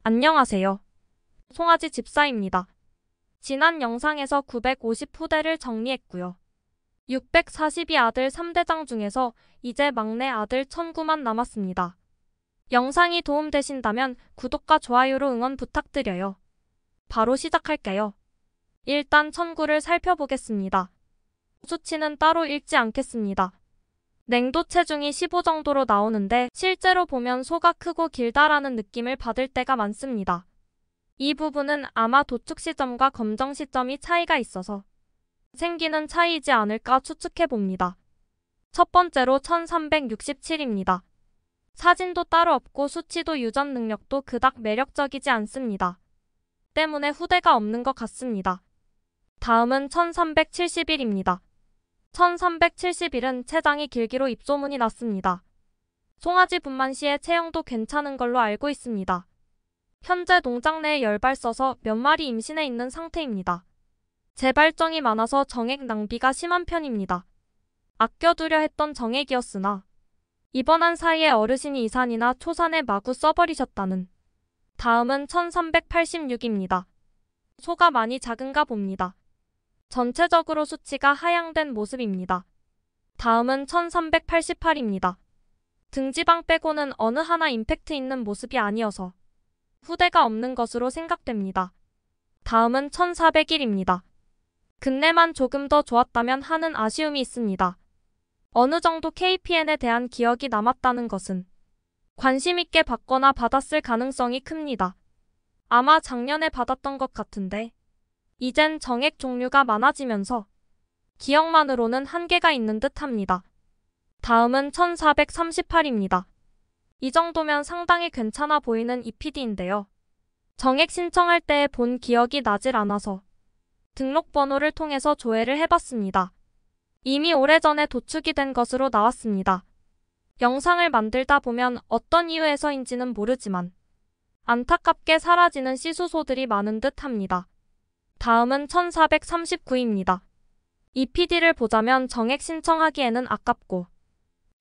안녕하세요. 송아지 집사입니다. 지난 영상에서 950 후대를 정리했고요. 642 아들 3대장 중에서 이제 막내 아들 천구만 남았습니다. 영상이 도움되신다면 구독과 좋아요로 응원 부탁드려요. 바로 시작할게요. 일단 천구를 살펴보겠습니다. 수치는 따로 읽지 않겠습니다. 냉도 체중이 15 정도로 나오는데 실제로 보면 소가 크고 길다라는 느낌을 받을 때가 많습니다. 이 부분은 아마 도축 시점과 검정 시점이 차이가 있어서 생기는 차이이지 않을까 추측해봅니다. 첫 번째로 1367입니다. 사진도 따로 없고 수치도 유전 능력도 그닥 매력적이지 않습니다. 때문에 후대가 없는 것 같습니다. 다음은 1371입니다. 1371은 체장이 길기로 입소문이 났습니다. 송아지 분만 시에 체형도 괜찮은 걸로 알고 있습니다. 현재 농장 내에 열발 써서 몇 마리 임신해 있는 상태입니다. 재발정이 많아서 정액 낭비가 심한 편입니다. 아껴두려 했던 정액이었으나 입원한 사이에 어르신이 이산이나 초산에 마구 써버리셨다는. 다음은 1386입니다. 소가 많이 작은가 봅니다. 전체적으로 수치가 하향된 모습입니다. 다음은 1388입니다. 등지방 빼고는 어느 하나 임팩트 있는 모습이 아니어서 후대가 없는 것으로 생각됩니다. 다음은 1401입니다. 근래만 조금 더 좋았다면 하는 아쉬움이 있습니다. 어느 정도 KPN에 대한 기억이 남았다는 것은 관심 있게 받거나 받았을 가능성이 큽니다. 아마 작년에 받았던 것 같은데 이젠 정액 종류가 많아지면서 기억만으로는 한계가 있는 듯 합니다. 다음은 1438입니다. 이 정도면 상당히 괜찮아 보이는 EPD인데요. 정액 신청할 때에 본 기억이 나질 않아서 등록번호를 통해서 조회를 해봤습니다. 이미 오래전에 도축이 된 것으로 나왔습니다. 영상을 만들다 보면 어떤 이유에서인지는 모르지만 안타깝게 사라지는 시수소들이 많은 듯 합니다. 다음은 1439입니다. EPD를 보자면 정액 신청하기에는 아깝고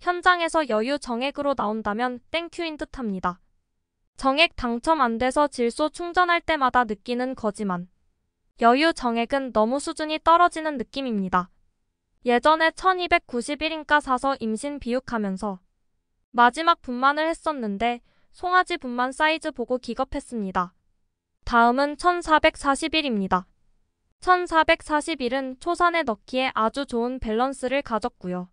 현장에서 여유 정액으로 나온다면 땡큐인 듯 합니다. 정액 당첨 안 돼서 질소 충전할 때마다 느끼는 거지만 여유 정액은 너무 수준이 떨어지는 느낌입니다. 예전에 1291인가 사서 임신 비육하면서 마지막 분만을 했었는데 송아지 분만 사이즈 보고 기겁했습니다. 다음은 1441입니다. 1441은 초산에 넣기에 아주 좋은 밸런스를 가졌고요.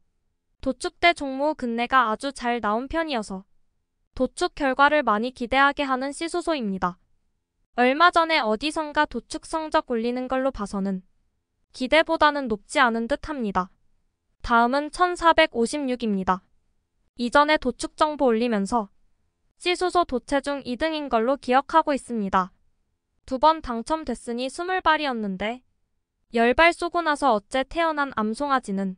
도축 때 종모 근내가 아주 잘 나온 편이어서 도축 결과를 많이 기대하게 하는 시수소입니다. 얼마 전에 어디선가 도축 성적 올리는 걸로 봐서는 기대보다는 높지 않은 듯 합니다. 다음은 1456입니다. 이전에 도축 정보 올리면서 시수소 도체중 2등인 걸로 기억하고 있습니다. 2번 당첨됐으니 20발이었는데 10발 쏘고 나서 어째 태어난 암송아지는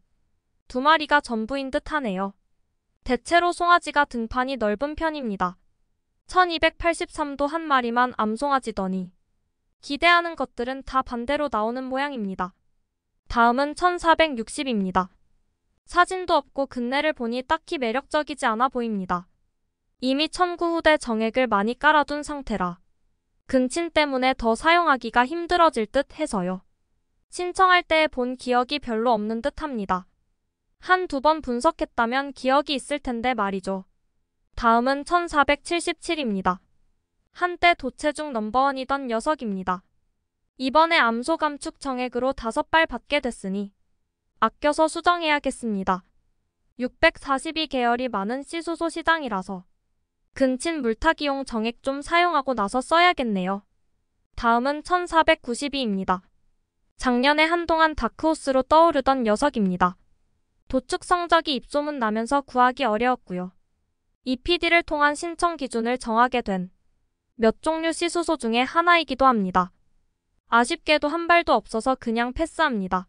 2마리가 전부인 듯 하네요. 대체로 송아지가 등판이 넓은 편입니다. 1283도 한 마리만 암송아지더니 기대하는 것들은 다 반대로 나오는 모양입니다. 다음은 1460입니다. 사진도 없고 근내를 보니 딱히 매력적이지 않아 보입니다. 이미 1009 후대 정액을 많이 깔아둔 상태라 근친 때문에 더 사용하기가 힘들어질 듯 해서요. 신청할 때 본 기억이 별로 없는 듯 합니다. 한두 번 분석했다면 기억이 있을 텐데 말이죠. 다음은 1477입니다. 한때 도체중 넘버원이던 녀석입니다. 이번에 암소 감축 정액으로 5발 받게 됐으니 아껴서 수정해야겠습니다. 642 계열이 많은 시수소 시장이라서 근친 물타기용 정액 좀 사용하고 나서 써야겠네요. 다음은 1492입니다. 작년에 한동안 다크호스로 떠오르던 녀석입니다. 도축 성적이 입소문 나면서 구하기 어려웠고요. EPD를 통한 신청 기준을 정하게 된 몇 종류 시수소 중에 하나이기도 합니다. 아쉽게도 한 발도 없어서 그냥 패스합니다.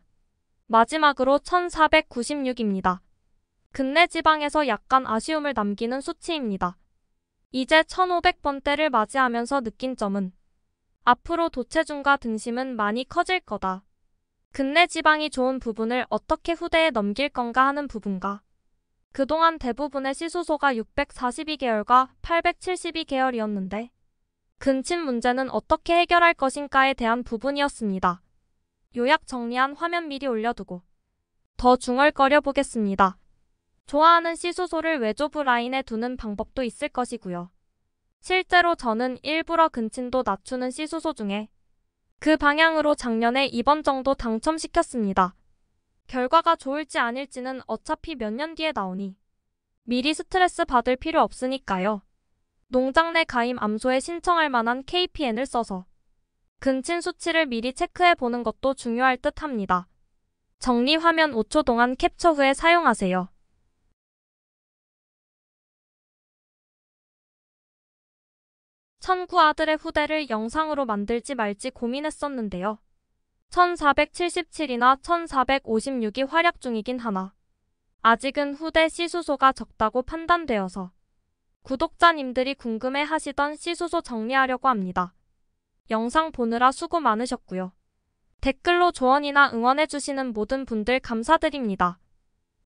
마지막으로 1496입니다. 근내 지방에서 약간 아쉬움을 남기는 수치입니다. 이제 1500번대를 맞이하면서 느낀 점은 앞으로 도체중과 등심은 많이 커질 거다. 근내 지방이 좋은 부분을 어떻게 후대에 넘길 건가 하는 부분과 그동안 대부분의 시수소가 642계열과 872계열이었는데 근친 문제는 어떻게 해결할 것인가에 대한 부분이었습니다. 요약 정리한 화면 미리 올려두고 더 중얼거려 보겠습니다. 좋아하는 C수소를 외조부 라인에 두는 방법도 있을 것이고요. 실제로 저는 일부러 근친도 낮추는 C수소 중에 그 방향으로 작년에 2번 정도 당첨시켰습니다. 결과가 좋을지 아닐지는 어차피 몇 년 뒤에 나오니 미리 스트레스 받을 필요 없으니까요. 농장 내 가임 암소에 신청할 만한 KPN을 써서 근친 수치를 미리 체크해 보는 것도 중요할 듯 합니다. 정리 화면 5초 동안 캡처 후에 사용하세요. 천구 아들의 후대를 영상으로 만들지 말지 고민했었는데요. 1477이나 1456이 활약 중이긴 하나 아직은 후대 C수소가 적다고 판단되어서 구독자님들이 궁금해 하시던 C수소 정리하려고 합니다. 영상 보느라 수고 많으셨고요. 댓글로 조언이나 응원해주시는 모든 분들 감사드립니다.